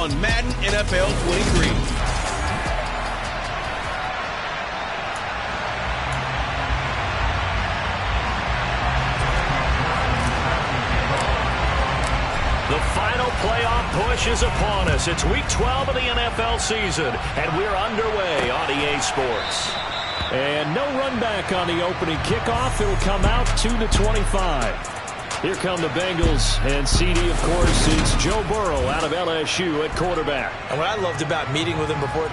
on Madden NFL 23. The final playoff push is upon us. It's Week 12 of the NFL season, and we're underway on EA Sports. And no run back on the opening kickoff. It'll come out 2-25. Here come the Bengals, and CD, of course, is Joe Burrow out of LSU at quarterback. And what I loved about meeting with him before...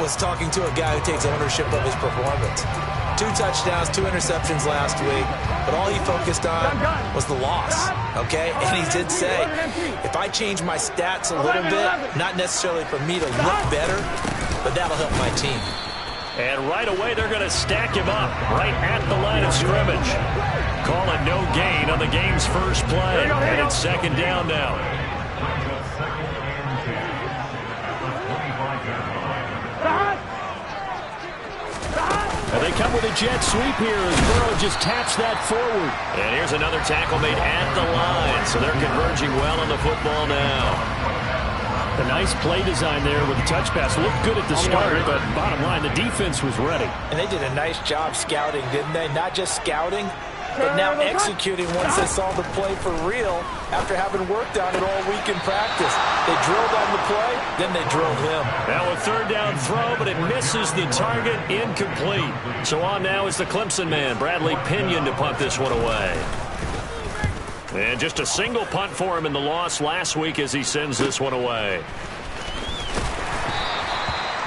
was talking to a guy who takes ownership of his performance. 2 touchdowns, 2 interceptions last week, but all he focused on was the loss, okay? And he did say, if I change my stats a little bit, not necessarily for me to look better, but that'll help my team. And right away, they're going to stack him up right at the line of scrimmage. Call it no gain on the game's first play. And it's second down now. And they come with a jet sweep here as Burrow just taps that forward. And here's another tackle made at the line. So they're converging well on the football now. A nice play design there with the touch pass. Looked good at the start, but bottom line, the defense was ready. And they did a nice job scouting, didn't they? Not just scouting, but now executing once they saw the play for real after having worked on it all week in practice. They drilled on the play, then they drilled him. Now a third down throw, but it misses the target, incomplete. So on now is the Clemson man, Bradley Pinion, to punt this one away. And just a single punt for him in the loss last week as he sends this one away.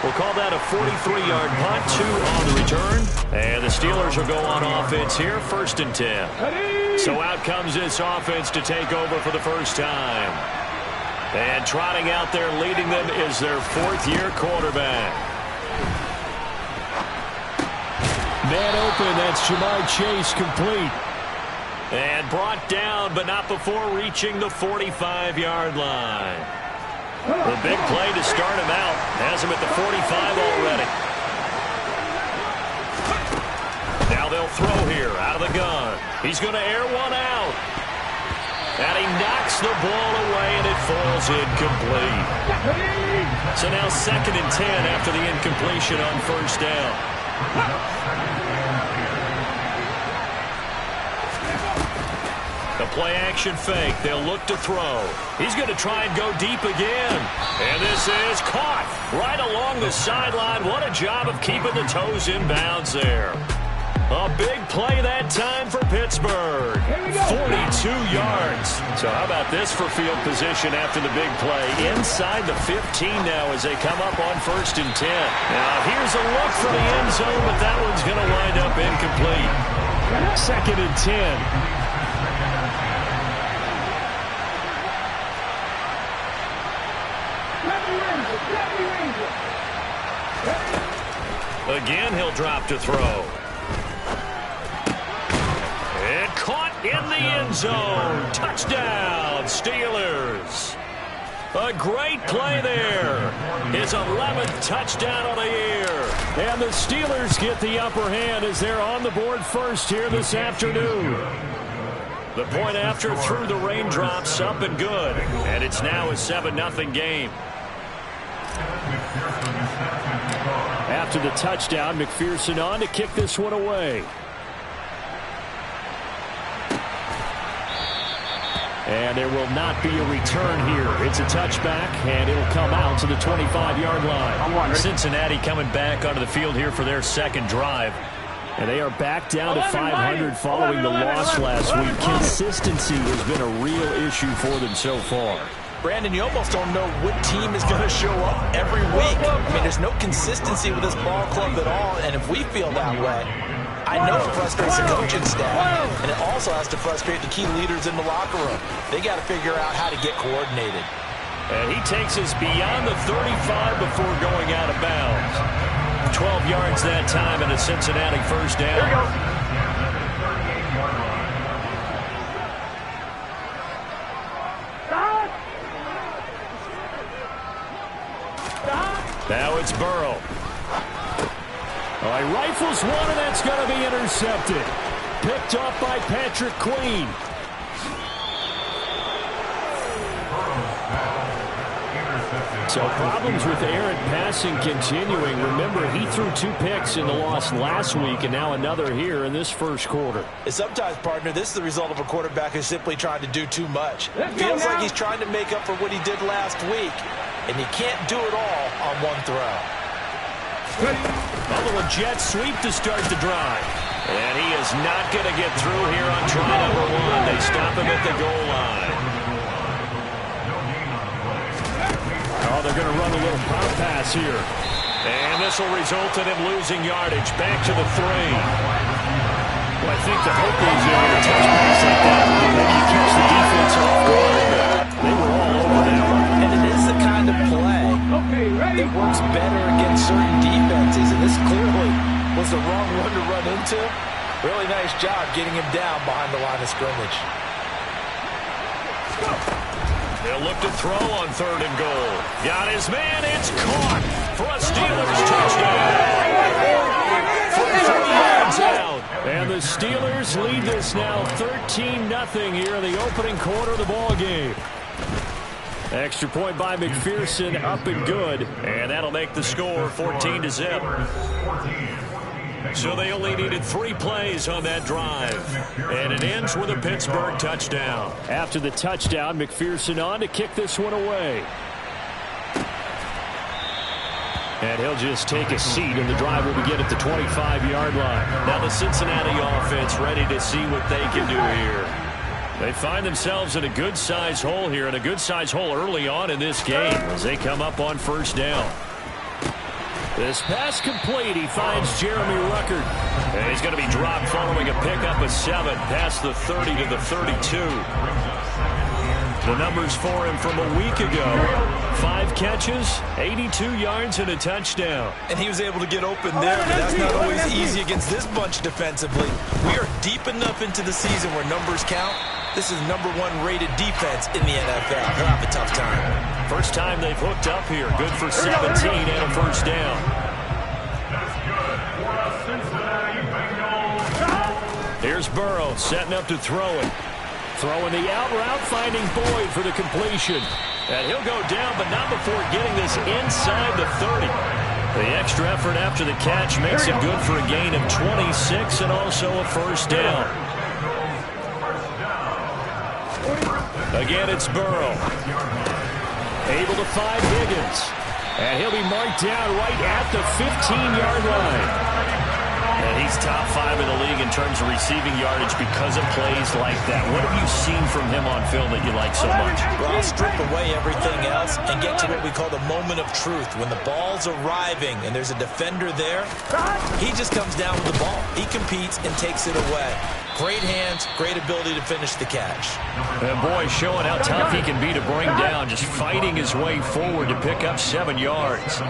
We'll call that a 43-yard punt, 2 on the return. And the Steelers will go on offense here, 1st and 10. So out comes this offense to take over for the first time. And trotting out there leading them is their 4th-year quarterback. Man open, that's Jamar Chase, complete. And brought down, but not before reaching the 45-yard line. The big play to start him out. Has him at the 45 already. Now they'll throw here out of the gun. He's going to air one out. And he knocks the ball away, and it falls incomplete. So now 2nd and 10 after the incompletion on 1st down. The play-action fake. They'll look to throw. He's going to try and go deep again. And this is caught right along the sideline. What a job of keeping the toes in bounds there. A big play that time for Pittsburgh. 42 yards. So how about this for field position after the big play? Inside the 15 now as they come up on 1st and 10. Now here's a look for the end zone, but that one's going to wind up incomplete. 2nd and 10. Again, he'll drop to throw. And caught in the end zone. Touchdown, Steelers. A great play there. His 11th touchdown on the year. And the Steelers get the upper hand as they're on the board first here this afternoon. The point after through the raindrops, up and good. And it's now a 7-0 game. After the touchdown, McPherson on to kick this one away. And there will not be a return here. It's a touchback, and it'll come out to the 25-yard line. Cincinnati coming back onto the field here for their 2nd drive. And they are back down to 500 following the loss last week. Consistency has been a real issue for them so far. Brandon, you almost don't know what team is going to show up every week. I mean, there's no consistency with this ball club at all, and if we feel that way, I know it frustrates the coaching staff, and it also has to frustrate the key leaders in the locker room. They got to figure out how to get coordinated. And he takes us beyond the 35 before going out of bounds. 12 yards that time and a Cincinnati 1st down. Here we go. Now it's Burrow. All right, rifles one, and that's going to be intercepted. Picked off by Patrick Queen. So problems with errant passing continuing. Remember, he threw 2 picks in the loss last week, and now another here in this first quarter. And sometimes, partner, this is the result of a quarterback who's simply trying to do too much. Feels like he's trying to make up for what he did last week, and he can't do it all on one throw. A little jet sweep to start the drive. And he is not going to get through here on try number 1. They stop him at the goal line. Oh, they're going to run a little pop pass here. And this will result in him losing yardage. Back to the 3. Well, I think the hope is in a touch pass like that, maybe you catch the defense off guard. They were all over that one. And it is the kind of play that works better against certain defenses. And this clearly was the wrong one to run into. Really nice job getting him down behind the line of scrimmage. They'll look to throw on 3rd and goal. Got his man. It's caught for a Steelers touchdown. 44 yards out. And the Steelers lead this now 13-0 here in the opening quarter of the ball game. Extra point by McPherson, up and good. And that'll make the score 14-0. So they only needed 3 plays on that drive. And it ends with a Pittsburgh touchdown. After the touchdown, McPherson on to kick this one away. And he'll just take a seat, and the drive will begin at the 25-yard line. Now the Cincinnati offense ready to see what they can do here. They find themselves in a good-sized hole here, and a good-sized hole early on in this game as they come up on 1st down. This pass complete. He finds Jeremy Ruckert. And he's going to be dropped following a pickup of 7 past the 30 to the 32. The numbers for him from a week ago. 5 catches, 82 yards, and a touchdown. And he was able to get open there, but that's not always easy against this bunch defensively. We are deep enough into the season where numbers count. This is #1 rated defense in the NFL. He'll have a tough time. First time they've hooked up here. Good for 17 and a 1st down. Here's Burrow setting up to throw it. Throwing the out route, finding Boyd for the completion. And he'll go down, but not before getting this inside the 30. The extra effort after the catch makes it good for a gain of 26 and also a 1st down. Again, it's Burrow. Able to find Higgins. And he'll be marked down right at the 15-yard line. And he's top 5 in the league in terms of receiving yardage because of plays like that. What have you seen from him on film that you like so much? Well, I'll strip away everything else and get to what we call the moment of truth. When the ball's arriving and there's a defender there, he just comes down with the ball. He competes and takes it away. Great hands, great ability to finish the catch. And boy, showing how tough he can be to bring down, just fighting his way forward to pick up 7 yards.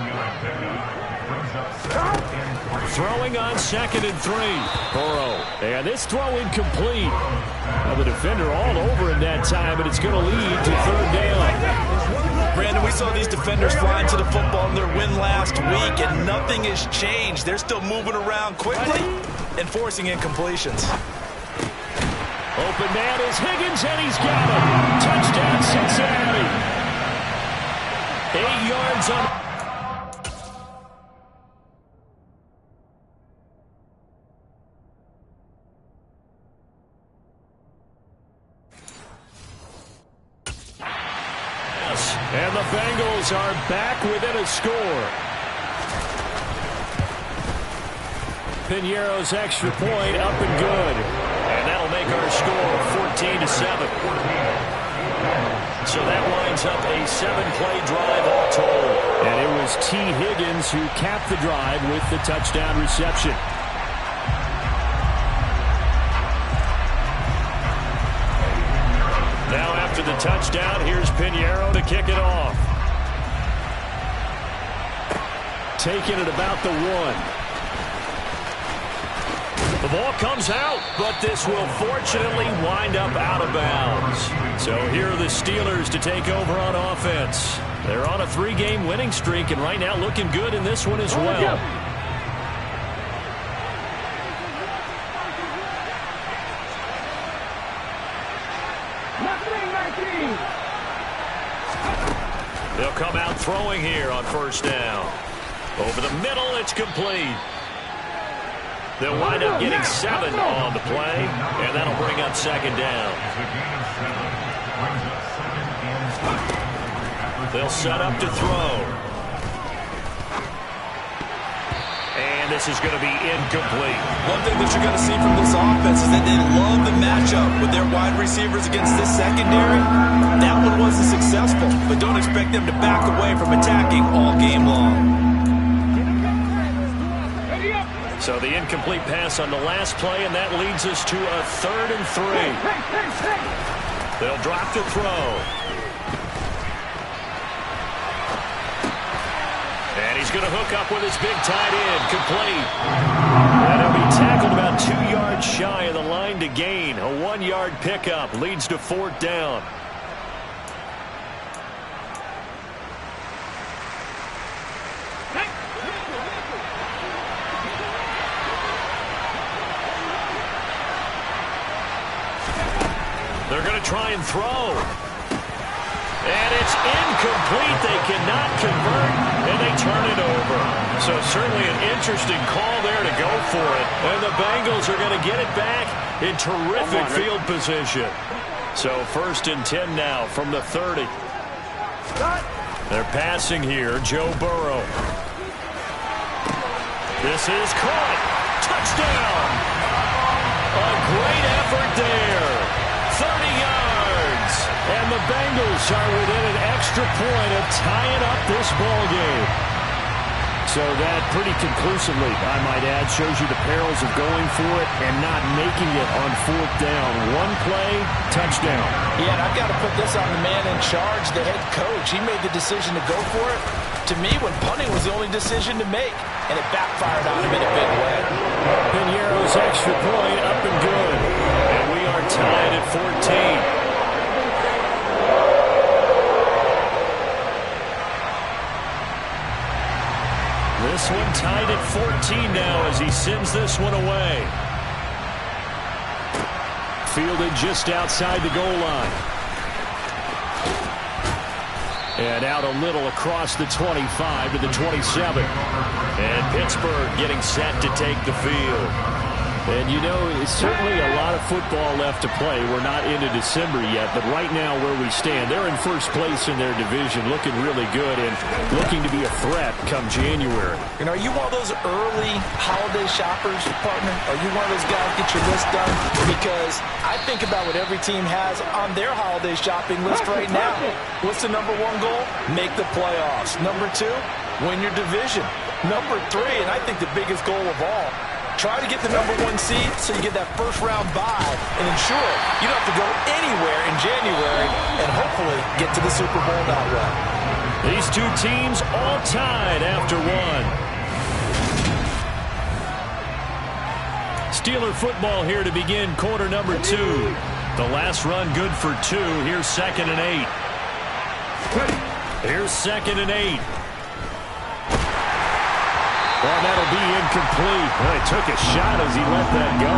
Throwing on 2nd and 3. Burrow. And this throw incomplete. Well, the defender all over him that time, but it's going to lead to 3rd down. Brandon, we saw these defenders flying to the football in their win last week, and nothing has changed. They're still moving around quickly and forcing incompletions. Open man is Higgins, and he's got it. Touchdown, Cincinnati. 8 yards on. And the Bengals are back within a score. Piñeiro's extra point up and good. And that'll make our score 14-7. So that winds up a 7-play drive all told. And it was T. Higgins who capped the drive with the touchdown reception. Now after the touchdown, here's Piñeiro to kick it off. Taking it about the 1. The ball comes out, but this will fortunately wind up out of bounds. So here are the Steelers to take over on offense. They're on a 3-game winning streak, and right now looking good in this one as well. They'll come out throwing here on 1st down. Over the middle, it's complete. They'll wind up getting 7 on the play, and that'll bring up 2nd down. They'll set up to throw. And this is going to be incomplete. One thing that you're going to see from this offense is that they love the matchup with their wide receivers against this secondary. That one wasn't successful, but don't expect them to back away from attacking all game long. So the incomplete pass on the last play, and that leads us to a 3rd and 3. They'll drop the throw. And he's going to hook up with his big tight end, complete. And he'll be tackled about 2 yards shy of the line to gain. A 1-yard pickup leads to 4th down. They're going to try and throw. And it's incomplete. They cannot convert, and they turn it over. So certainly an interesting call there to go for it. And the Bengals are going to get it back in terrific field position. So 1st and 10 now from the 30. They're passing here. Joe Burrow. This is caught. Touchdown. A great effort there. 30 yards. And the Bengals are within an extra point of tying up this ball game. So that pretty conclusively, I might add, shows you the perils of going for it and not making it on 4th down. One play, touchdown. Yeah, and I've got to put this on the man in charge, the head coach. He made the decision to go for it. To me, when punting was the only decision to make, and it backfired on him in a big way. Piñeiro's extra point up and good. And we are tied at 14. This one tied at 14 now as he sends this one away. Fielded just outside the goal line. And out a little across the 25 to the 27. And Pittsburgh getting set to take the field. And, you know, it's certainly a lot of football left to play. We're not into December yet, but right now where we stand, they're in first place in their division, looking really good and looking to be a threat come January. And are you one of those early holiday shoppers, partner? Are you one of those guys get your list done? Because I think about what every team has on their holiday shopping list right now. What's the number 1 goal? Make the playoffs. Number 2, win your division. Number 3, and I think the biggest goal of all, try to get the number 1 seed so you get that first-round bye and ensure you don't have to go anywhere in January and hopefully get to the Super Bowl that way. These two teams all tied after 1. Steeler football here to begin quarter number 2. The last run good for 2. Here's 2nd and 8. Here's 2nd and 8. Well, that'll be incomplete. Well, he took a shot as he let that go.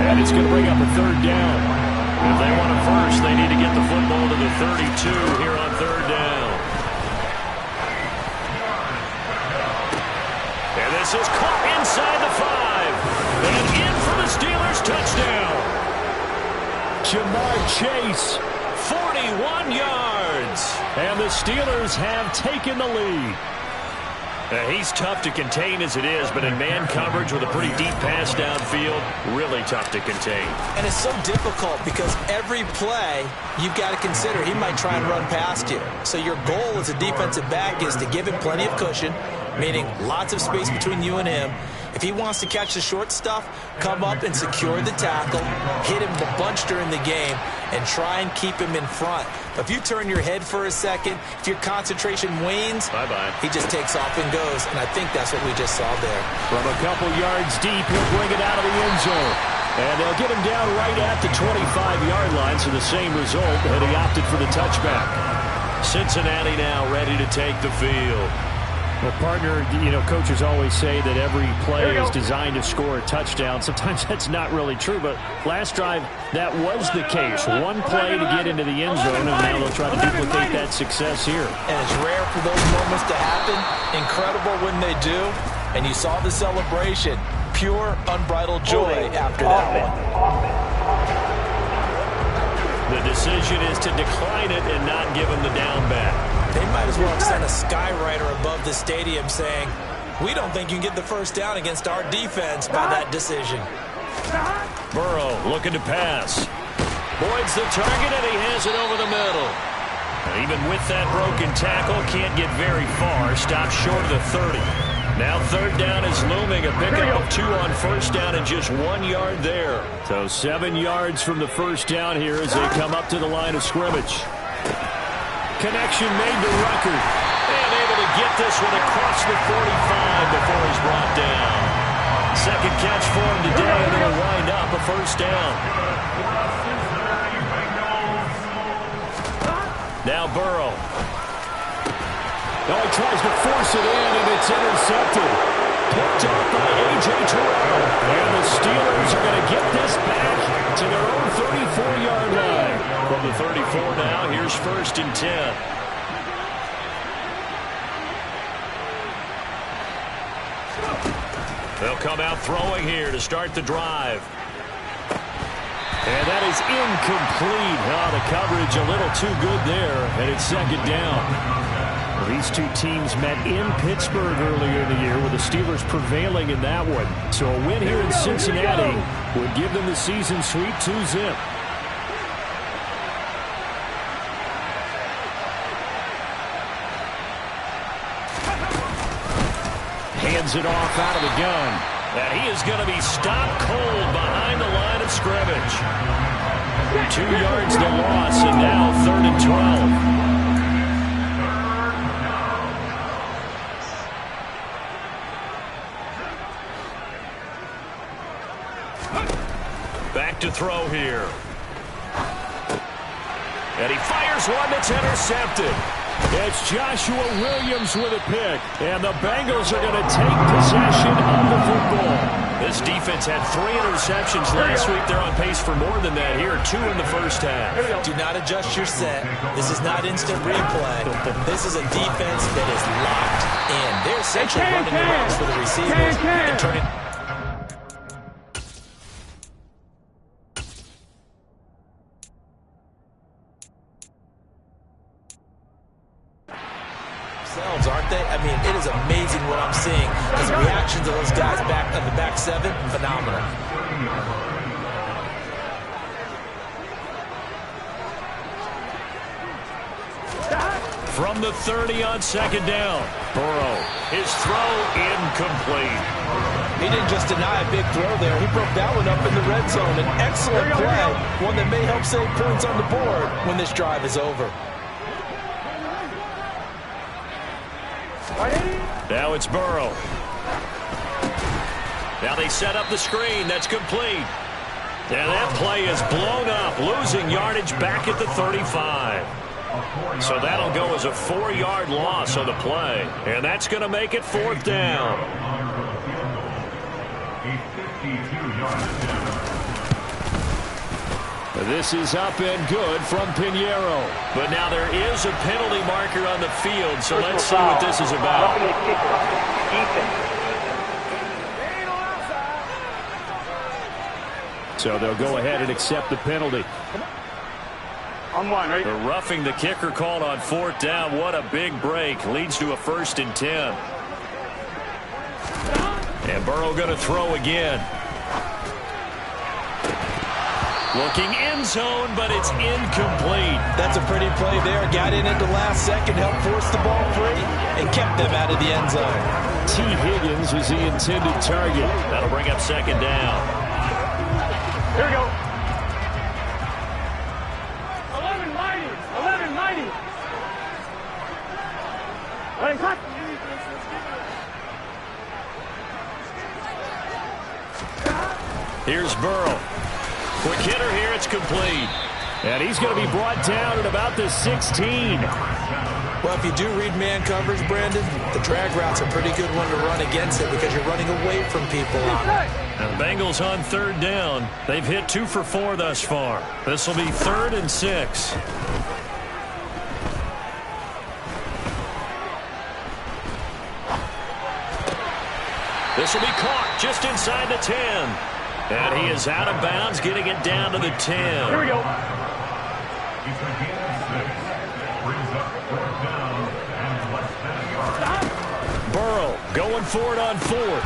And it's going to bring up a 3rd down. If they want a first, they need to get the football to the 32 here on 3rd down. And this is caught inside the 5. And in for the Steelers touchdown. Jamar Chase, 41 yards. And the Steelers have taken the lead. He's tough to contain as it is, but in man coverage with a pretty deep pass downfield, really tough to contain. And it's so difficult because every play you've got to consider he might try and run past you. So your goal as a defensive back is to give him plenty of cushion, meaning lots of space between you and him. If he wants to catch the short stuff, come up and secure the tackle, hit him a bunch during the game, and try and keep him in front. But if you turn your head for a second, if your concentration wanes, bye-bye. He just takes off and goes, and I think that's what we just saw there. From a couple yards deep, he'll bring it out of the end zone. And they'll get him down right at the 25-yard line, so the same result, and he opted for the touchback. Cincinnati now ready to take the field. Well, partner, you know, coaches always say that every play is designed to score a touchdown. Sometimes that's not really true, but last drive, that was the case. One play to get into the end zone, and now they'll try to duplicate that success here. And it's rare for those moments to happen. Incredible when they do. And you saw the celebration. Pure, unbridled joy after that one. The decision is to decline it and not give him the down back. They might as well have sent a skywriter above the stadium saying, we don't think you can get the first down against our defense by that decision. Burrow looking to pass. Boyd's the target, and he has it over the middle. And even with that broken tackle, can't get very far. Stopped short of the 30. Now third down is looming. A pickup of 2 on first down and just 1 yard there. So 7 yards from the first down here as they come up to the line of scrimmage. Connection made to Rucker. And able to get this one across the 45 before he's brought down. Second catch for him today, and it'll wind up a first down. Now Burrow. Oh, he tries to force it in, and it's intercepted. Picked off by A.J. Terrell. And the Steelers are going to get this back to their own 34-yard line. From the 34 now, here's 1st and 10. They'll come out throwing here to start the drive. And that is incomplete. Oh, the coverage a little too good there, and it's 2nd down. Well, these two teams met in Pittsburgh earlier in the year with the Steelers prevailing in that one. So a win here in Cincinnati would give them the season sweep 2-zip. Hands it off out of the gun. And he is going to be stopped cold behind the line of scrimmage. 2 yards the loss, and now 3rd and 12. Back to throw here. And he fires one that's intercepted. It's Joshua Williams with a pick. And the Bengals are going to take possession of the football. This defense had 3 interceptions last week. They're on pace for more than that here. 2 in the first half. Do not adjust your set. This is not instant replay. This is a defense that is locked in. They're essentially running the routes for the receivers and turning. Aren't they? I mean, it is amazing what I'm seeing. Because the reactions of those guys back on the back 7, phenomenal. From the 30 on 2nd down. Burrow, his throw incomplete. He didn't just deny a big throw there. He broke that one up in the red zone. An excellent play. One that may help save points on the board when this drive is over. Now it's Burrow. Now they set up the screen. That's complete. And that play is blown up, losing yardage back at the 35. So that'll go as a 4-yard loss on the play. And that's going to make it 4th down. This is up and good from Pinheiro. But now there is a penalty marker on the field, so let's see what this is about. So they'll go ahead and accept the penalty. On 1, right? The roughing the kicker called on 4th down. What a big break. Leads to a 1st and 10. And Burrow going to throw again. Looking end zone, but it's incomplete. That's a pretty play there. Got in at the last second, helped force the ball free, and kept them out of the end zone. T. Higgins was the intended target. That'll bring up 2nd down. Here we go. 11-90. 11-90. Let him cut. Here's Burrow. Quick hitter here, it's complete. And he's going to be brought down at about the 16. Well, if you do read man coverage, Brandon, the drag route's a pretty good one to run against it because you're running away from people on it. And the Bengals on 3rd down. They've hit 2 for 4 thus far. This will be 3rd and 6. This will be caught just inside the 10. And he is out of bounds, getting it down to the 10. Here we go. Burrow going for it on 4th.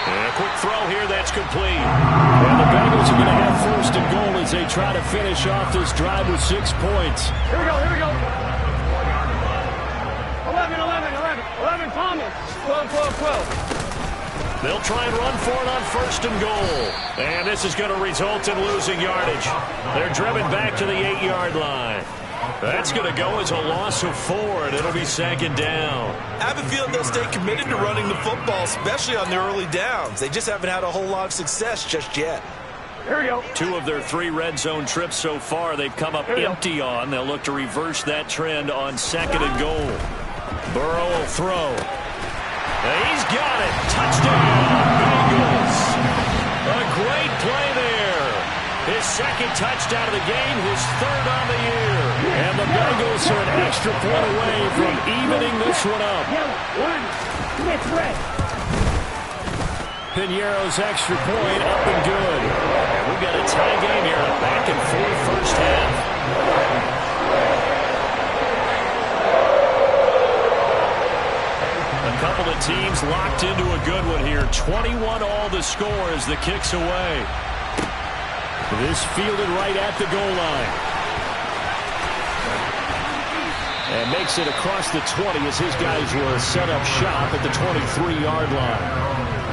And a quick throw here, that's complete. And the Bengals are going to have 1st and goal as they try to finish off this drive with 6 points. Here we go, here we go. 11, 11, 11, 11 times. Thomas. 12, 12, 12. They'll try and run for it on 1st and goal. And this is going to result in losing yardage. They're driven back to the 8-yard line. That's going to go as a loss of 4, and it'll be 2nd down. I have a feeling they'll stay committed to running the football, especially on the early downs. They just haven't had a whole lot of success just yet. Here we go. 2 of their 3 red zone trips so far they've come up empty on. They'll look to reverse that trend on 2nd and goal. Burrow will throw. He's got it. Touchdown, Bengals. A great play there. His 2nd touchdown of the game, his 3rd on the year. And the Bengals are an extra point away from evening this one up. Piñeiro's extra point up and good. And we've got a tie game here, a back-and-forth first half. A couple of teams locked into a good one here. 21 all the score as the kick's away. This fielded right at the goal line. And makes it across the 20 as his guys will set up shop at the 23-yard line.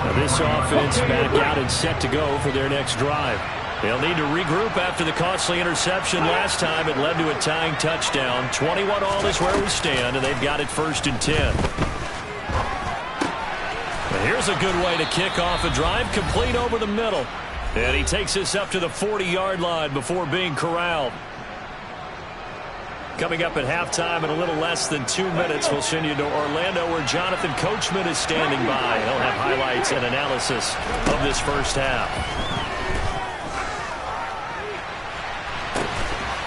Now this offense back out and set to go for their next drive. They'll need to regroup after the costly interception last time. It led to a tying touchdown. 21 all is where we stand, and they've got it 1st and 10. Here's a good way to kick off a drive, complete over the middle. And he takes us up to the 40-yard line before being corralled. Coming up at halftime in a little less than 2 minutes, we'll send you to Orlando where Jonathan Coachman is standing by. He'll have highlights and analysis of this first half.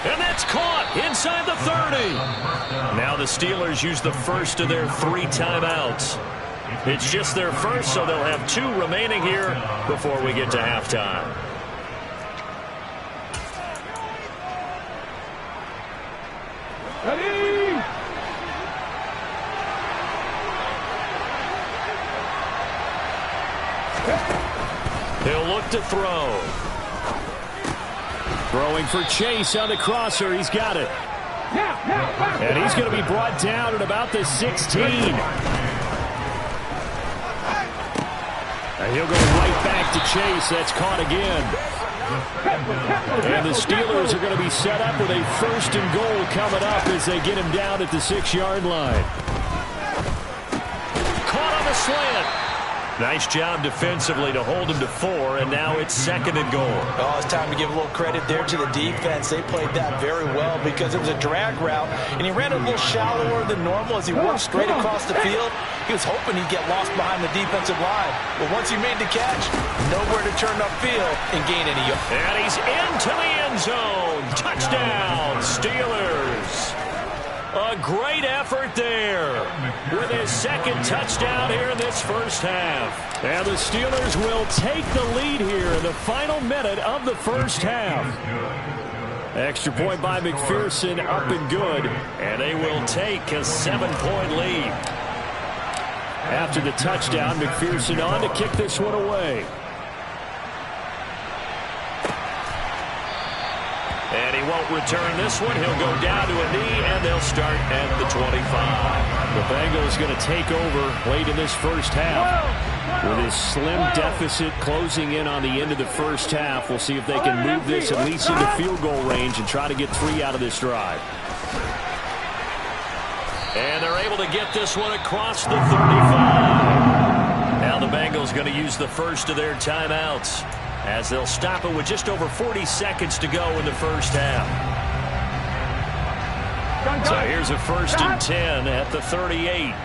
And that's caught inside the 30. Now the Steelers use the first of their 3 timeouts. It's just their first, so they'll have 2 remaining here before we get to halftime. Ready? He'll look to throw. Throwing for Chase on the crosser. He's got it. And he's going to be brought down at about the 16. And he'll go right back to Chase. That's caught again. And the Steelers are going to be set up with a 1st and goal coming up as they get him down at the 6-yard line. Caught on the slant. Nice job defensively to hold him to 4, and now it's 2nd and goal. Oh, it's time to give a little credit there to the defense. They played that very well because it was a drag route, and he ran a little shallower than normal as he worked straight across the field. He was hoping he'd get lost behind the defensive line. But once he made the catch, nowhere to turn upfield and gain any yards. And he's into the end zone. Touchdown, Steelers. A great effort there with his 2nd touchdown here in this first half. And the Steelers will take the lead here in the final minute of the first half. Extra point by McPherson, up and good. And they will take a 7-point lead. After the touchdown, McPherson on to kick this one away. And he won't return this one. He'll go down to a knee, and they'll start at the 25. The Bengals going to take over late in this first half. With his slim deficit closing in on the end of the first half, we'll see if they can move this at least into field goal range and try to get 3 out of this drive. And they're able to get this one across the 35. Now the Bengals going to use the first of their timeouts, as they'll stop it with just over 40 seconds to go in the first half. So here's a 1st and 10 at the 38.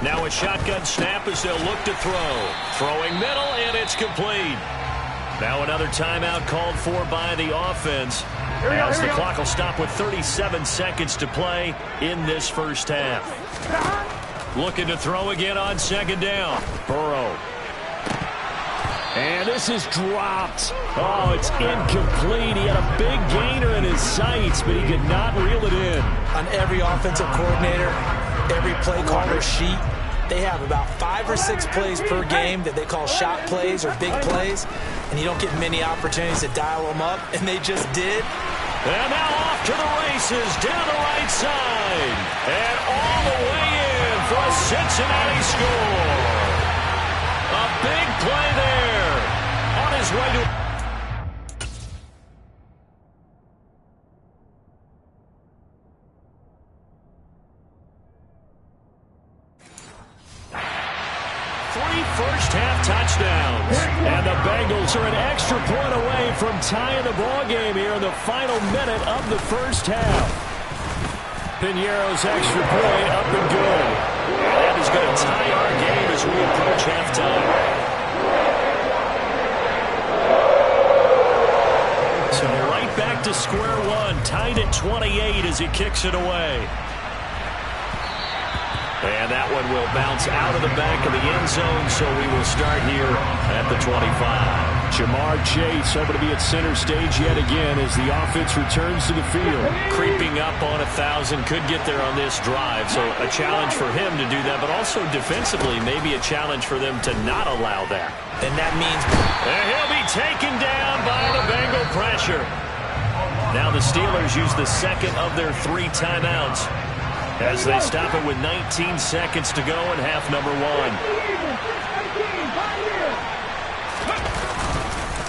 Now a shotgun snap as they'll look to throw. Throwing middle, and it's complete. Now another timeout called for by the offense, as the clock will stop with 37 seconds to play in this first half. Looking to throw again on 2nd down. Burrow. And this is dropped. Oh, it's incomplete. He had a big gainer in his sights, but he could not reel it in. On every offensive coordinator, every play caller sheet, They have about 5 or 6 plays per game that they call shot plays or big plays, and you don't get many opportunities to dial them up, and they just did. And now off to the races, down the right side, and all the way in for a Cincinnati score. A big play there on his way to... first-half touchdowns. And the Bengals are an extra point away from tying the ball game here in the final minute of the first half. Piñeiro's extra point up and good. And that is going to tie our game as we approach halftime. So right back to square one, tied at 28 as he kicks it away. And that one will bounce out of the back of the end zone, so we will start here at the 25. Jamar Chase hoping to be at center stage yet again as the offense returns to the field. Creeping up on 1,000, could get there on this drive, so a challenge for him to do that, but also defensively maybe a challenge for them to not allow that. And that means... And he'll be taken down by the Bengal pressure. Now the Steelers use the second of their 3 timeouts as they stop it with 19 seconds to go in half number 1.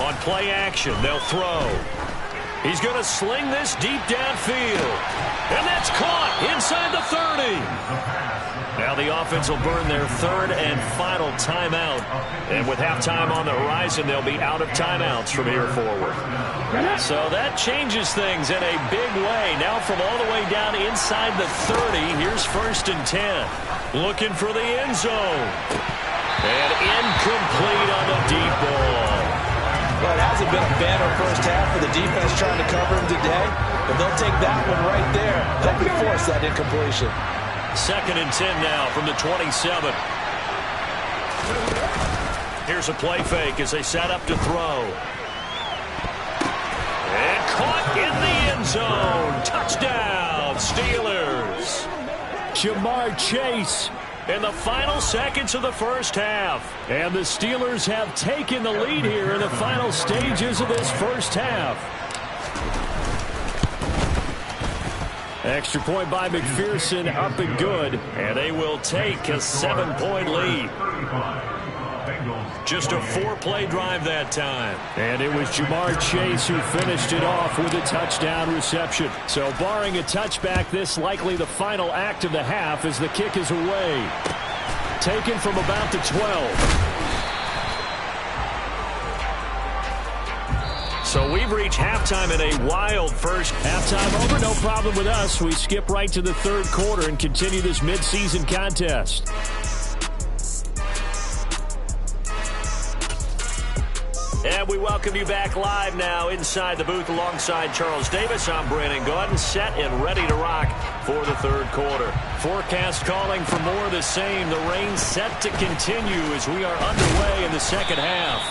On play action, they'll throw. He's going to sling this deep downfield. And that's caught inside the 30. Now the offense will burn their 3rd and final timeout. And with halftime on the horizon, they'll be out of timeouts from here forward. So that changes things in a big way. Now from all the way down inside the 30, here's 1st and 10. Looking for the end zone. And incomplete on the deep ball. Well, it hasn't been a banner first half for the defense trying to cover him today, but they'll take that one right there. They'll force that incompletion. 2nd and 10 now from the 27. Here's a play fake as they set up to throw. And caught in the end zone. Touchdown, Steelers. Jamar Chase in the final seconds of the first half. And the Steelers have taken the lead here in the final stages of this first half. Extra point by McPherson, up and good. And they will take a 7-point lead. Just a 4-play drive that time. And it was Jamar Chase who finished it off with a touchdown reception. So barring a touchback, this likely the final act of the half as the kick is away. Taken from about the 12. So we've reached halftime in a wild first. Halftime over, no problem with us. We skip right to the 3rd quarter and continue this midseason contest. And we welcome you back live now inside the booth alongside Charles Davis. I'm Brandon Gaudin, set and ready to rock for the 3rd quarter. Forecast calling for more of the same. The rain set to continue as we are underway in the 2nd half.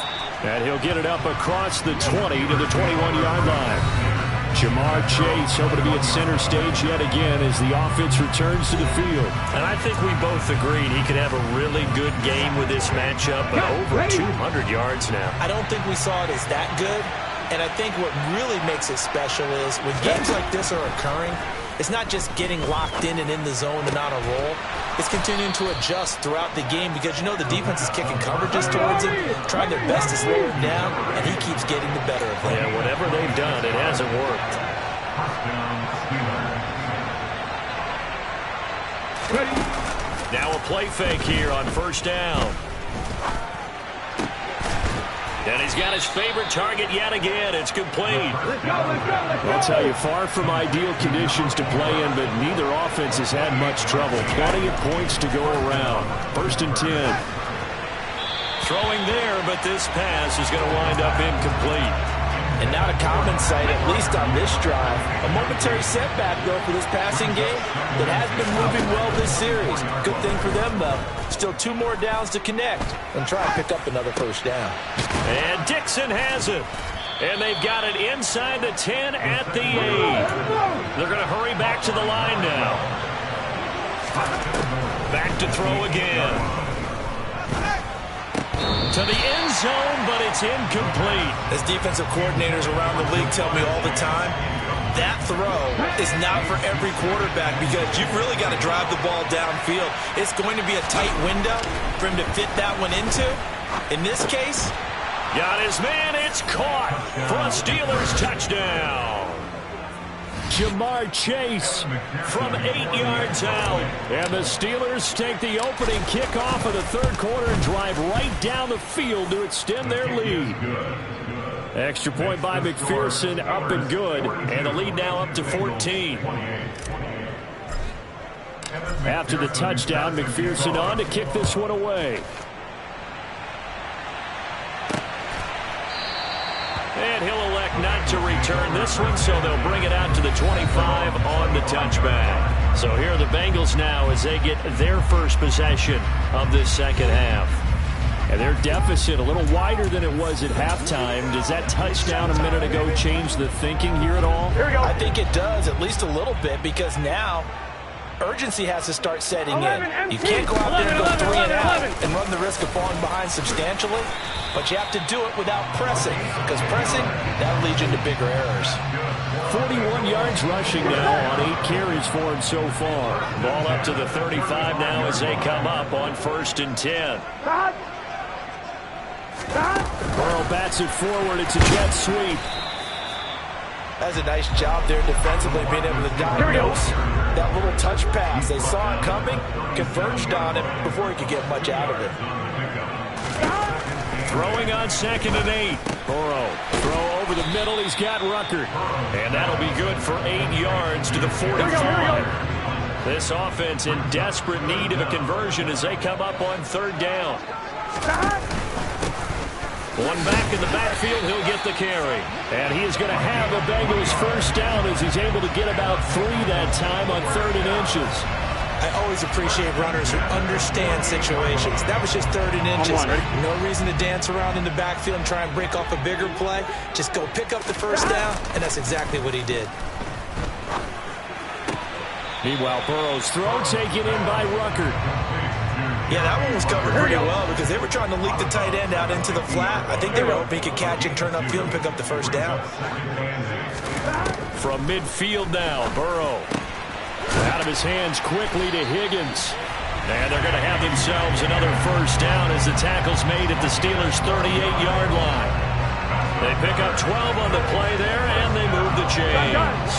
And he'll get it up across the 20 to the 21-yard line. Jamar Chase hoping to be at center stage yet again as the offense returns to the field. And I think we both agreed he could have a really good game with this matchup, but over 200 yards now. I don't think we saw it as that good, and I think what really makes it special is when games like this are occurring, it's not just getting locked in and in the zone and on a roll. It's continuing to adjust throughout the game because you know the defense is kicking coverages towards him, trying their best to slow him down, and he keeps getting the better of them. Yeah, whatever they've done, it hasn't worked. Now a play fake here on 1st down. And he's got his favorite target yet again. It's complete. I'll tell you, far from ideal conditions to play in, but neither offense has had much trouble. Plenty of points to go around. 1st and 10. Throwing there, but this pass is going to wind up incomplete. And not a common sight, at least on this drive. A momentary setback, though, for this passing game that has been moving well this series. Good thing for them, though. Still 2 more downs to connect and try and pick up another 1st down. And Dixon has it. And they've got it inside the 10 at the 8. They're going to hurry back to the line now. Back to throw again. To the end zone, but it's incomplete. As defensive coordinators around the league tell me all the time, that throw is not for every quarterback because you've really got to drive the ball downfield. It's going to be a tight window for him to fit that one into. In this case, got his man. It's caught for a Steelers touchdown. Jamar Chase from 8 yards out. And the Steelers take the opening kickoff of the third quarter and drive right down the field to extend their lead. Extra point by McPherson, up and good. And the lead now up to 14. After the touchdown, McPherson on to kick this one away. And he'll elect not to return this one, so they'll bring it out to the 25 on the touchback. So here are the Bengals now as they get their first possession of this second half. And their deficit a little wider than it was at halftime. Does that touchdown a minute ago change the thinking here at all? Here we go. I think it does, at least a little bit, because now urgency has to start setting in. You can't go out there and go 3 and out and run the risk of falling behind substantially, but you have to do it without pressing, because pressing, that'll lead you into bigger errors. 41 yards rushing now on 8 carries for him so far. Ball up to the 35 now as they come up on 1st and 10. Burrow bats it forward. It's a jet sweep. That's a nice job there defensively, being able to diagnose that little touch pass. They saw it coming, converged on it before he could get much out of it. Throwing on 2nd and 8. Burrow, throw over the middle. He's got Rucker. And that'll be good for 8 yards to the 45. This offense in desperate need of a conversion as they come up on 3rd down. One back in the backfield, he'll get the carry. And he is going to have the Bengals first down as he's able to get about 3 that time on 3rd and inches. I always appreciate runners who understand situations. That was just 3rd and inches. No reason to dance around in the backfield and try and break off a bigger play. Just go pick up the first down, and that's exactly what he did. Meanwhile, Burrow's throw taken in by Rucker. Yeah, that one was covered pretty well because they were trying to leak the tight end out into the flat. I think they were hoping he could catch and turn upfield and pick up the first down. From midfield now, Burrow. Out of his hands quickly to Higgins. And they're going to have themselves another first down as the tackle's made at the Steelers' 38-yard line. They pick up 12 on the play there, and they move the chains.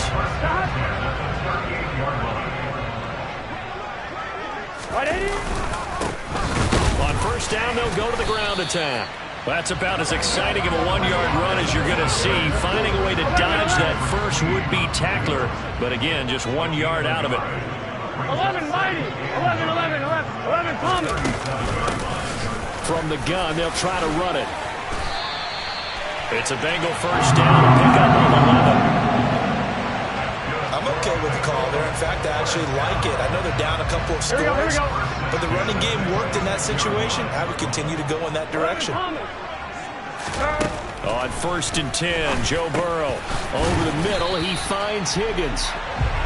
On first down, they'll go to the ground attack. That's about as exciting of a 1-yard run as you're going to see, finding a way to dodge that first would-be tackler. But again, just 1 yard out of it. 11, Mighty. 11, Thomas. From the gun, they'll try to run it. It's a Bengal first down to pick up on 11. I'm okay with the call there. In fact, I actually like it. I know they're down a couple of scores, but the running game worked in that situation. I would continue to go in that direction. On 1st and 10, Joe Burrow over the middle. He finds Higgins.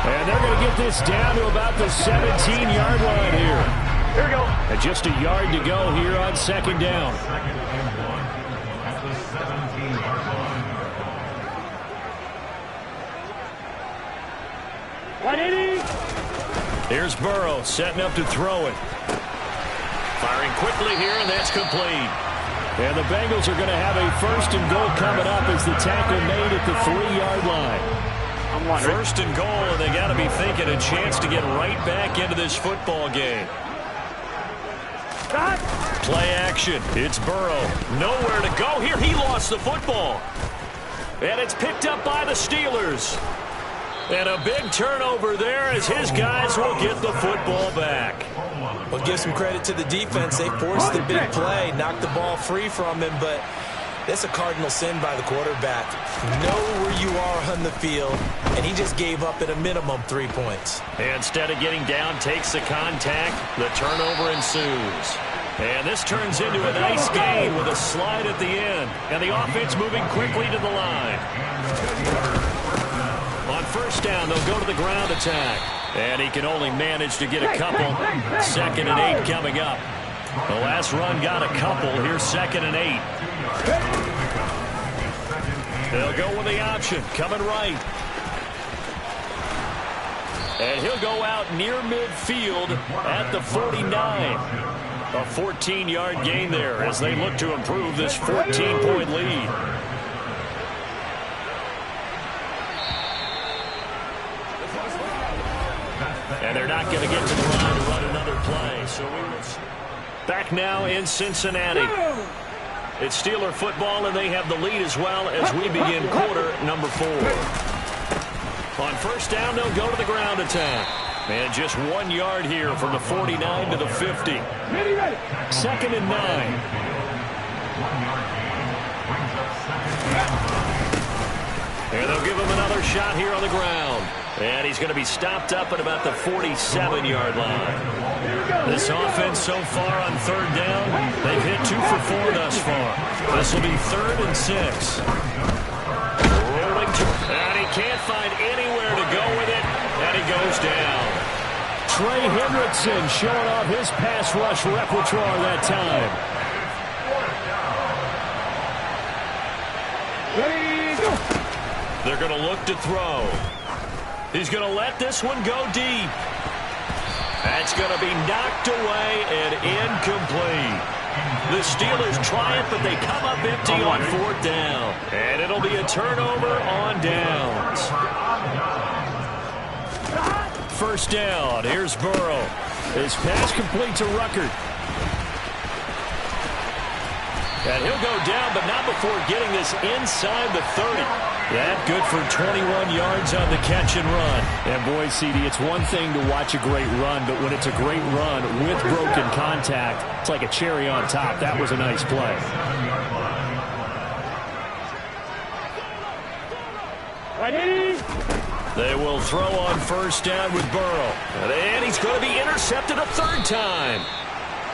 And they're going to get this down to about the 17-yard line here. Here we go. And just a yard to go here on 2nd down. Here's Burrow setting up to throw it. Firing quickly here, and that's complete. And the Bengals are going to have a 1st and goal coming up as the tackle made at the 3-yard line. 1st and goal, and they got to be thinking a chance to get right back into this football game. Play action. It's Burrow. Nowhere to go here. He lost the football. And it's picked up by the Steelers. And a big turnover there as his guys will get the football back. Well, give some credit to the defense. They forced the big play, knocked the ball free from him, but that's a cardinal sin by the quarterback. Know where you are on the field, and he just gave up at a minimum 3 points. Instead of getting down, takes the contact. The turnover ensues. And this turns into a nice game with a slide at the end. And the offense moving quickly to the line. On first down, they'll go to the ground attack. And he can only manage to get a couple. 2nd and 8 coming up. The last run got a couple. Here's 2nd and 8. They'll go with the option. Coming right. And he'll go out near midfield at the 49. A 14-yard gain there as they look to improve this 14-point lead. And they're not going to get to the line to run another play. So we will back now in Cincinnati. It's Steeler football, and they have the lead as well as we begin quarter number 4. On first down, they'll go to the ground attack. And just 1 yard here from the 49 to the 50. 2nd and 9. And they'll give him another shot here on the ground. And he's going to be stopped up at about the 47-yard line. This offense so far on 3rd down, they've hit 2 for 4 thus far. This will be 3rd and 6. Rolling to, and he can't find anywhere to go with it, and he goes down. Trey Hendrickson showing off his pass rush repertoire that time. Ready, go. They're going to look to throw. He's going to let this one go deep. That's going to be knocked away and incomplete. The Steelers try it, but they come up empty on 4th down. And it'll be a turnover on downs. First down. Here's Burrow. His pass complete to Ruckert. And he'll go down, but not before getting this inside the 30. That good for 21 yards on the catch and run. And boy, CD, it's one thing to watch a great run, but when it's a great run with broken contact, it's like a cherry on top. That was a nice play. They will throw on first down with Burrow. And he's going to be intercepted a 3rd time.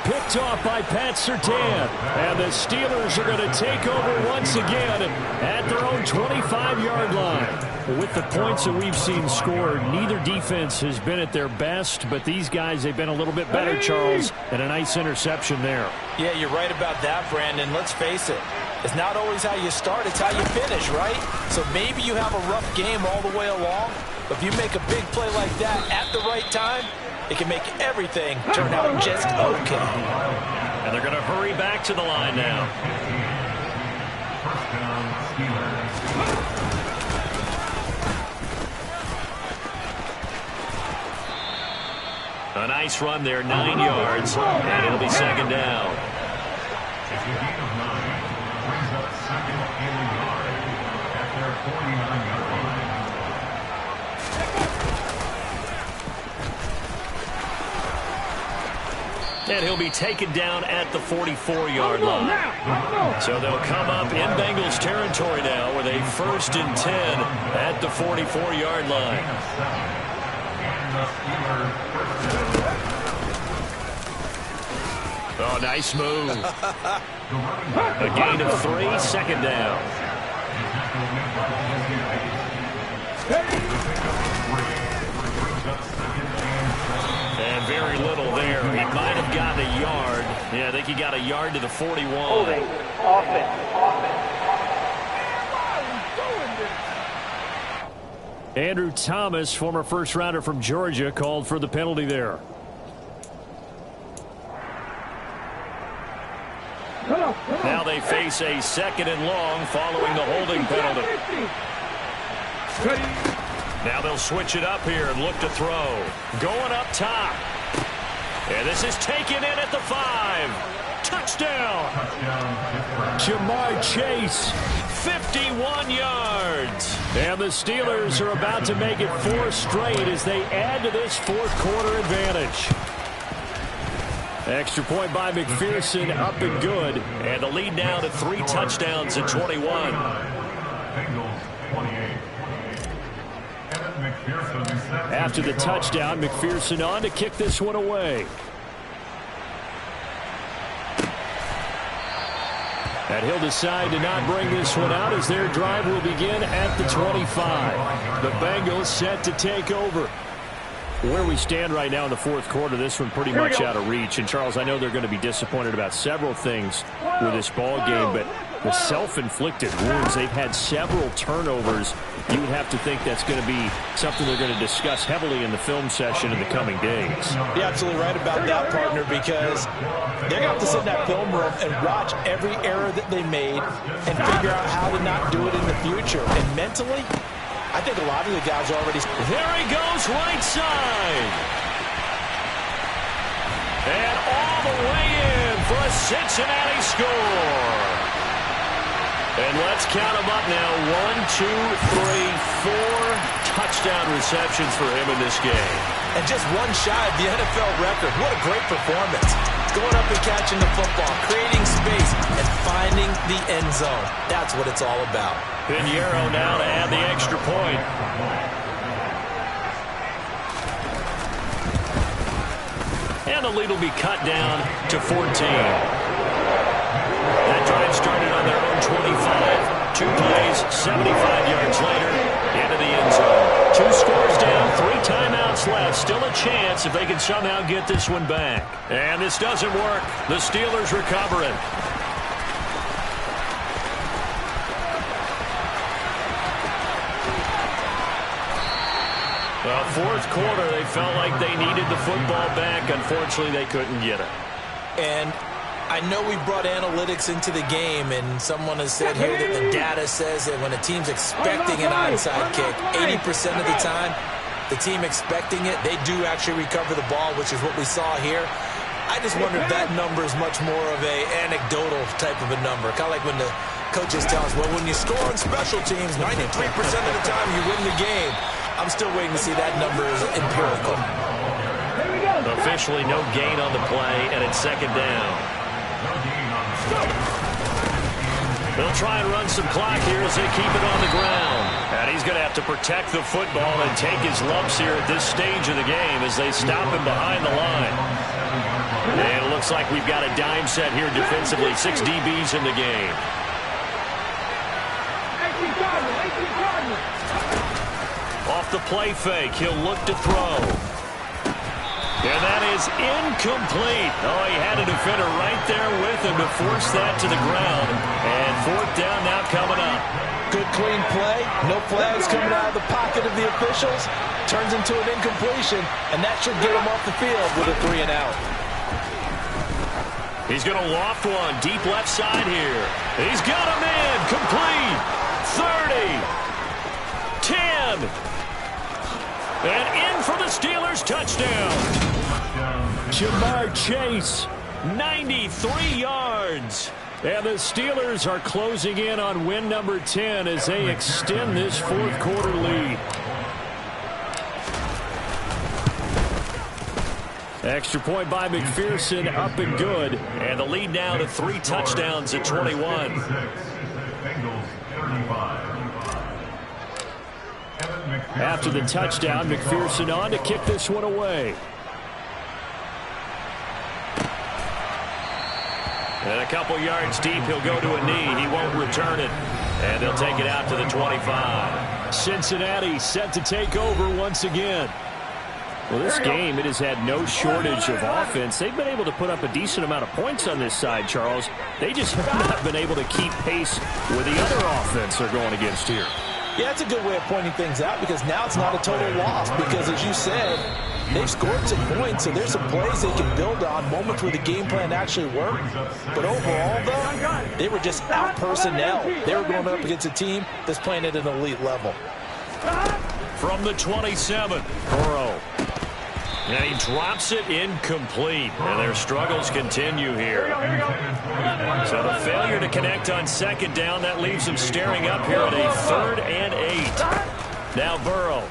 Picked off by Pat Surtain. And the Steelers are going to take over once again at their own 25-yard line. With the points that we've seen scored, neither defense has been at their best, but these guys, they've been a little bit better, Charles, and a nice interception there. Yeah, you're right about that, Brandon. Let's face it. It's not always how you start, it's how you finish, right? So maybe you have a rough game all the way along, but if you make a big play like that at the right time, it can make everything turn out just okay. And they're going to hurry back to the line now. A nice run there, 9 yards, and it'll be 2nd down. And he'll be taken down at the 44-yard line. So they'll come up in Bengals territory now with a 1st and 10 at the 44-yard line. Oh, nice move. A gain of 3, 2nd down. And very little there. He might have gotten a yard. Yeah, I think he got a yard to the 41. Andrew Thomas, former first-rounder from Georgia, called for the penalty there. Now they face a 2nd and long following the holding penalty. Now they'll switch it up here and look to throw. Going up top. And this is taken in at the 5. Touchdown. Jamar Chase. 51 yards. And the Steelers are about to make it 4 straight as they add to this 4th quarter advantage. Extra point by McPherson, up and good. And the lead now to 3 touchdowns at 21. After the touchdown, McPherson on to kick this one away. And he'll decide to not bring this one out as their drive will begin at the 25. The Bengals set to take over. Where we stand right now in the fourth quarter, this one pretty much out of reach. And, Charles, I know they're going to be disappointed about several things with this ball game, but the self-inflicted wounds, they've had several turnovers. You would have to think that's going to be something they're going to discuss heavily in the film session in the coming days. You're absolutely right about that, partner, because they're going to have to sit in that film room and watch every error that they made and figure out how to not do it in the future. And mentally, I think a lot of the guys are already... There he goes, right side. And all the way in for a Cincinnati score. And let's count them up now. 1, 2, 3, 4 touchdown receptions for him in this game. And just one shy of the NFL record. What a great performance. Going up and catching the football, creating space, and finding the end zone. That's what it's all about. Pinheiro now to add the extra point. And the lead will be cut down to 14. That drive started on their own 25. 2 plays, 75 yards later, into the end zone. 2 scores down, 3 timeouts left. Still a chance if they can somehow get this one back. And this doesn't work. The Steelers recovering. Well, fourth quarter, they felt like they needed the football back. Unfortunately, they couldn't get it. And I know we brought analytics into the game, and someone has said here that the data says that when a team's expecting an onside kick, 80% of the time, the team expecting it, they do actually recover the ball, which is what we saw here. I just wonder if that number is much more of a anecdotal type of a number. Kind of like when the coaches tell us, well, when you score on special teams, 93% of the time you win the game. I'm still waiting to see that number is empirical. Officially no gain on the play, and it's second down. They'll try and run some clock here as they keep it on the ground. And he's going to have to protect the football and take his lumps here at this stage of the game as they stop him behind the line. And it looks like we've got a dime set here defensively. 6 DBs in the game. Off the play fake, he'll look to throw. And that is incomplete. Oh, he had a defender right there with him to force that to the ground. And fourth down now coming up. Good clean play. No flags coming out of the pocket of the officials. Turns into an incompletion, and that should get him off the field with a 3 and out. He's going to loft one deep left side here. He's got a man. Complete. 30. 10. And in for the Steelers, touchdown. Jamar Chase, 93 yards. And the Steelers are closing in on win number 10 as they extend this fourth quarter lead. Extra point by McPherson, up and good. And the lead now to 3 touchdowns at 21. After the touchdown, McPherson on to kick this one away. And a couple yards deep, he'll go to a knee. He won't return it. And they'll take it out to the 25. Cincinnati set to take over once again. Well, this game, it has had no shortage of offense. They've been able to put up a decent amount of points on this side, Charles. They just have not been able to keep pace with the other offense they're going against here. Yeah, that's a good way of pointing things out because now it's not a total loss because, as you said, they've scored some points, so there's some plays they can build on, moments where the game plan actually worked. But overall, though, they were just out personnel. They were going up against a team that's playing at an elite level. From the 27, Burrow. And he drops it incomplete. And their struggles continue here. So the failure to connect on second down, that leaves them staring up here at a 3rd and 8. Now Burrow.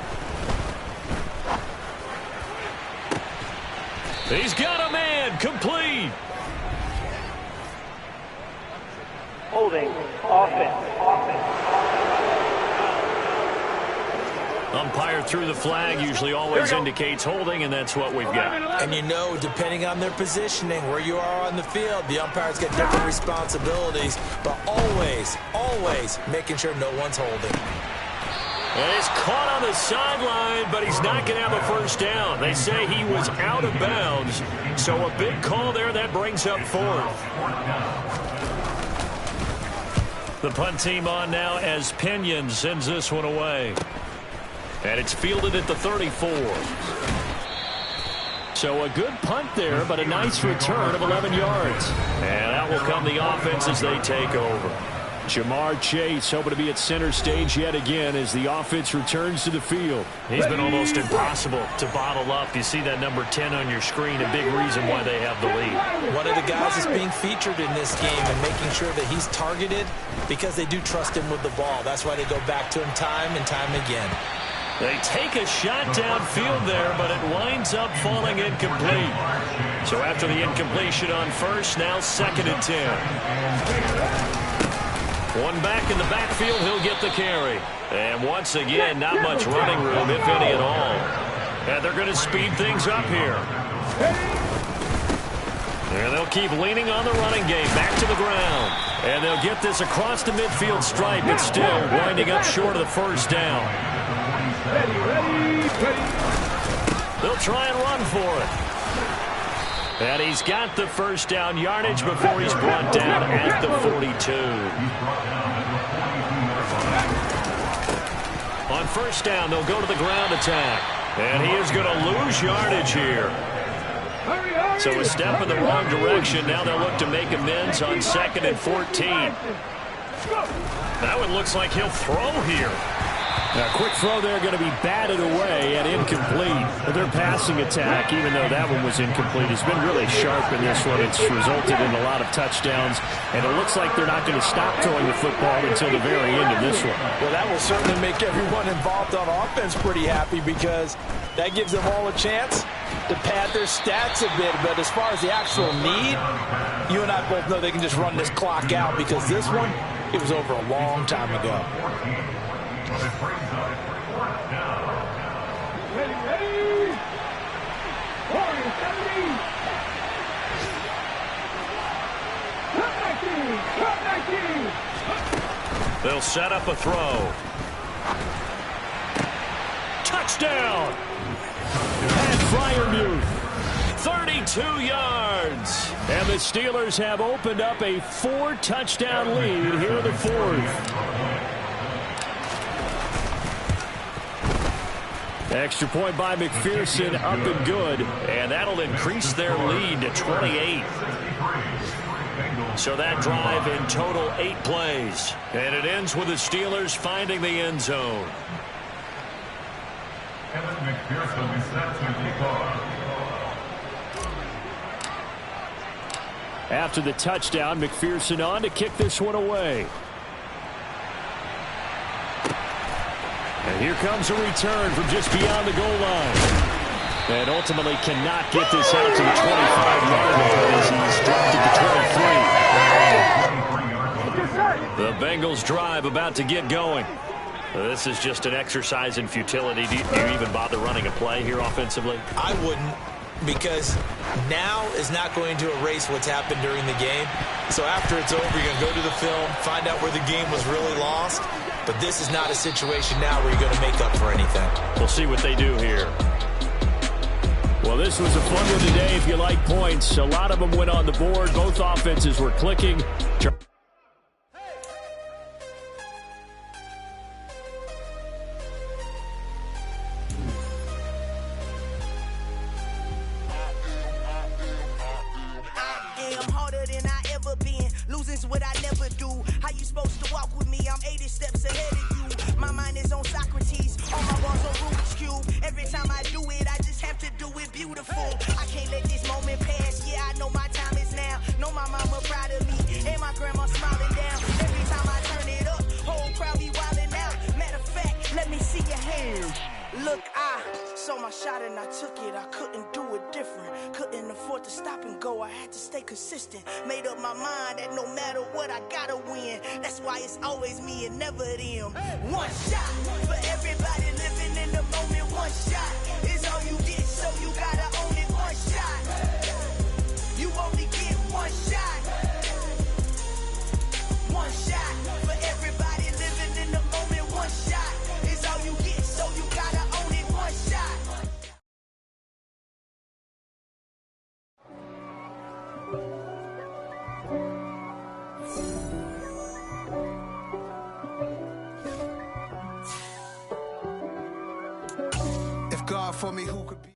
He's got a man. Complete. Holding. Offense. Umpire threw the flag, usually always indicates holding, and that's what we've got. And you know, depending on their positioning, where you are on the field, the umpires get different responsibilities, but always making sure no one's holding. And he's caught on the sideline, but he's not going to have a first down. They say he was out of bounds, so a big call there that brings up fourth. The punt team on now as Pinion sends this one away. And it's fielded at the 34. So a good punt there, but a nice return of 11 yards. And out will come the offense as they take over. Jamar Chase hoping to be at center stage yet again as the offense returns to the field. He's been almost impossible to bottle up. You see that number 10 on your screen, a big reason why they have the lead. One of the guys is being featured in this game and making sure that he's targeted because they do trust him with the ball. That's why they go back to him time and time again. They take a shot downfield there, but it winds up falling incomplete. So after the incompletion on first, now 2nd and 10. One back in the backfield, he'll get the carry. And once again, not much running room, if any at all. And they're going to speed things up here. And they'll keep leaning on the running game, back to the ground. And they'll get this across the midfield stripe, but still winding up short of the first down. They'll try and run for it. And he's got the first down yardage before he's brought down at the 42. On first down, they'll go to the ground attack. And he is going to lose yardage here. So a step in the wrong direction. Now they'll look to make amends on 2nd and 14. That one looks like he'll throw here. A quick throw there going to be batted away and incomplete. But their passing attack, even though that one was incomplete, has been really sharp in this one. It's resulted in a lot of touchdowns, and it looks like they're not going to stop throwing the football until the very end of this one. Well, that will certainly make everyone involved on offense pretty happy because that gives them all a chance to pad their stats a bit. But as far as the actual need, you and I both know they can just run this clock out because this one, it was over a long time ago. They'll set up a throw. Touchdown! Pat Fryermuth. 32 yards. And the Steelers have opened up a 4-touchdown lead here in the fourth. Extra point by McPherson, up and good. And that'll increase their lead to 28. So that drive in total 8 plays. And it ends with the Steelers finding the end zone. After the touchdown, McPherson on to kick this one away. And here comes a return from just beyond the goal line. And ultimately cannot get this out to the 25-yard line as he's dropped at the 23. The Bengals drive about to get going. This is just an exercise in futility. Do you even bother running a play here offensively? I wouldn't, because now is not going to erase what's happened during the game. So after it's over, you're going to go to the film, find out where the game was really lost. But this is not a situation now where you're going to make up for anything. We'll see what they do here. Well, this was a fun one today if you like points. A lot of them went on the board. Both offenses were clicking. Losing's what I never do. How you supposed to walk with me? I'm 80 steps ahead of you. My mind is on Socrates. All my balls on Rubik's Cube. Every time I do it, I just have to do it beautiful. I can't let this moment pass. Yeah, I know my time is now. Know my mama proud of me. And my grandma smiling down. Every time I turn it up, whole crowd be wilding out. Matter of fact, let me see your hands. Look, I saw my shot and I took it. I couldn't do it different. Couldn't afford to stop and go. I had to stay consistent. Made up my mind that no matter what, I gotta win. That's why it's always me and never them. One shot for everybody living in the one shot is all you get, so you gotta own it. One shot, you only get one shot. One shot for everybody living in the moment. One shot is all you get, so you gotta own it. One shot. If God for me, who could be?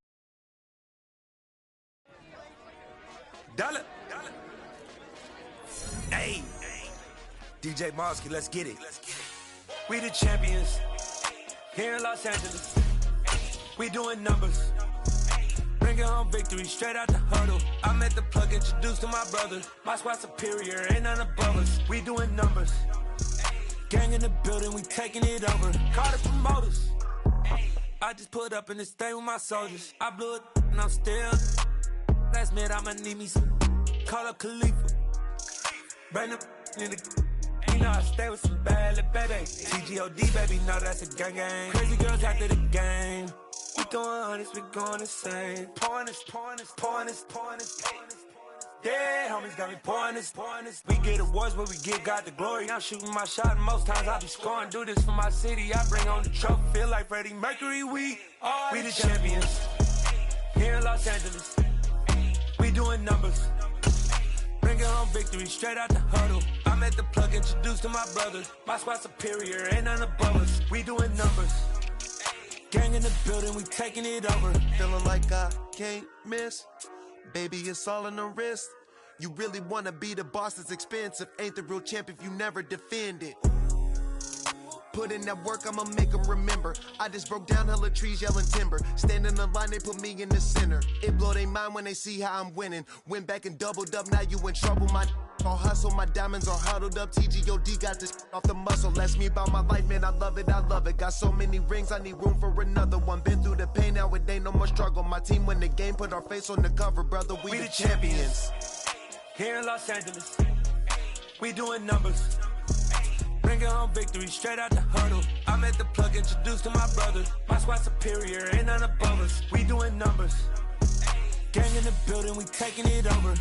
Dollar. Hey, DJ Mosky, let's get it. We the champions here in Los Angeles. We doing numbers. Bringing home victory straight out the huddle. I'm at the plug, introduced to my brother. My squad superior, ain't none above us. We doing numbers. Gang in the building, we taking it over. Call the promoters. I just put up in this thing with my soldiers. I blew it and I'm still. Last minute I'ma need me some. Call up Khalifa. Bring them in the. You know I stay with some bad little baby. TGOD baby, know that's a gang gang. Crazy girls after the game. We going honest, we going insane. Pouring this. Yeah, homies got me pouring this. We get awards, but we give God the glory. I'm shooting my shot, and most times I be scoring. Do this for my city, I bring on the trophy. Feel like Freddie Mercury, we the champions. Here in Los Angeles, we doing numbers. Bringing home victory straight out the huddle. I'm at the plug, introduced to my brother. My squad superior, ain't none above us. We doing numbers. Gang in the building, we taking it over. Feeling like I can't miss. Baby, it's all in the wrist. You really wanna be the boss, it's expensive. Ain't the real champ if you never defend it. Put in that work, I'ma make them remember. I just broke down hella trees, yelling timber. Stand in the line, they put me in the center. It blow their mind when they see how I'm winning. Went back and doubled up, now you in trouble. My all hustle, my diamonds are huddled up. TGOD got this off the muscle. That's me about my life, man, I love it. Got so many rings, I need room for another one. Been through the pain, now it ain't no more struggle. My team win the game, put our face on the cover, brother. We the champions. Here in Los Angeles, we doing numbers. Bringing home victory straight out the huddle. I'm at the plug, introduced to my brother. My squad superior, ain't none above us. We doing numbers. Gang in the building, we taking it over.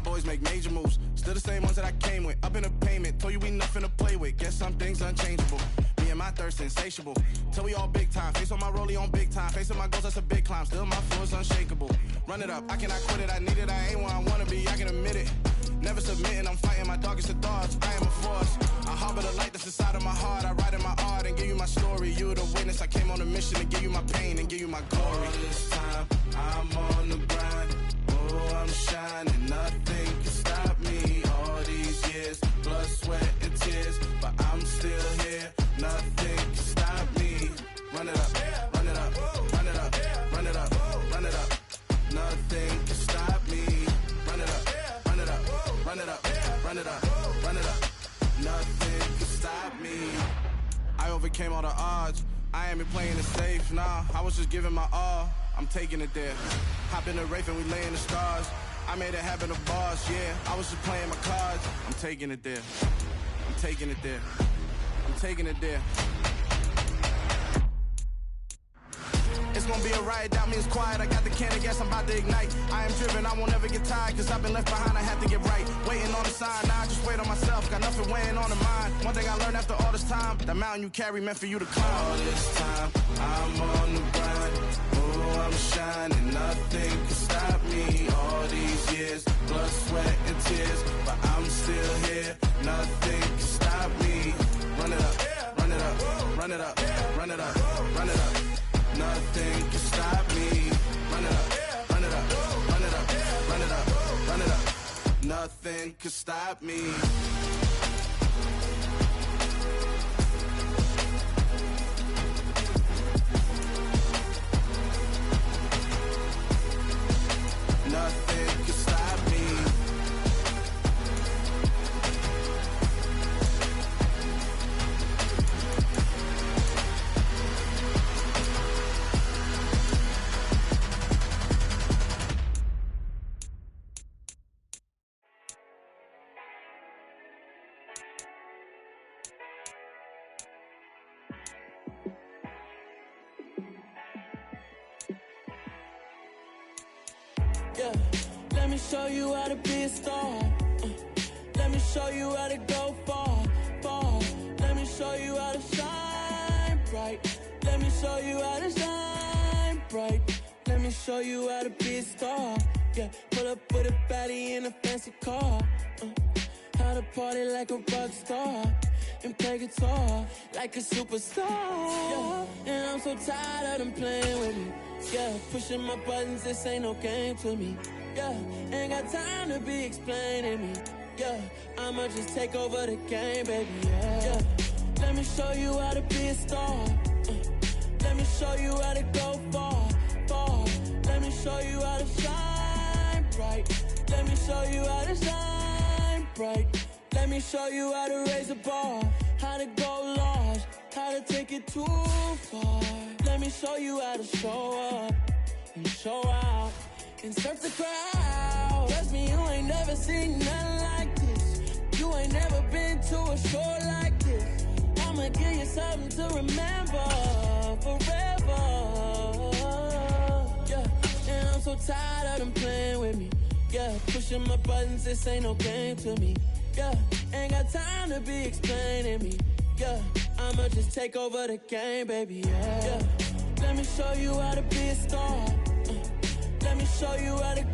Boys make major moves, still the same ones that I came with. Up in a payment, told you we nothing to play with. Guess some things unchangeable. Me and my thirst insatiable. Till we all big time. Face on my rollie on big time. Facing my goals, that's a big climb. Still my flow is unshakable. Run it up, I cannot quit it. I need it, I ain't where I wanna be. I can admit it. Never submitting, I'm fighting my darkest of thoughts. I am a force. I harbor the light that's inside of my heart. I write in my art and give you my story. You are the witness. I came on a mission to give you my pain and give you my glory. All this time, I'm on the grind. Oh, I'm shining. Nothing can stop me. All these years, blood, sweat, and tears. But I'm still here. Nothing can stop me. Run it up, run it up, run it up, run it up, run it up. Nothing can stop me. Run it up, run it up, run it up, run it up, run it up. Nothing can stop me. I overcame all the odds. I ain't been playing it safe, nah. I was just giving my all. I'm taking it there. Hop in the Wraith and we lay in the stars. I made it happen to boss, yeah. I was just playing my cards. I'm taking it there. I'm taking it there. I'm taking it there. It's gonna be a riot, doubt me it's quiet. I got the can of gas, I'm about to ignite. I am driven, I won't ever get tired. Cause I've been left behind, I have to get right. Waiting on the sign, now I just wait on myself. Got nothing weighing on the mind. One thing I learned after all this time, the mountain you carry meant for you to climb. All this time, I'm on the grind. Oh, I'm shining, nothing can stop me. All these years, blood, sweat, and tears, but I'm still here. Nothing can stop me. Run it up, run it up, run it up, run it up, run it up. Nothing can stop me. Run it up, run it up, run it up, run it up, run it up. Nothing can stop me. Nothing can stop me. Yeah, let me show you how to be a star. Let me show you how to go far, far. Let me show you how to shine bright. Let me show you how to shine bright. Let me show you how to be a star. Yeah, pull up with a baddie in a fancy car. How to party like a rock star and play guitar like a superstar. Yeah, and I'm so tired of them playing with me. Yeah, pushing my buttons, this ain't no game to me. Yeah, ain't got time to be explaining me. Yeah, I'ma just take over the game, baby. Yeah, let me show you how to be a star. Let me show you how to go far, far. Let me show you how to shine bright. Let me show you how to shine bright. Let me show you how to raise a bar, how to go large, how to take it too far. Let me show you how to show up and show out and surf the crowd. Trust me, you ain't never seen nothing like this. You ain't never been to a show like this. I'ma give you something to remember forever. Yeah, and I'm so tired of them playing with me. Yeah, pushing my buttons, this ain't no game to me. Yeah, ain't got time to be explaining me. Yeah, I'ma just take over the game, baby. Yeah, let me show you how to be a star. Let me show you how to go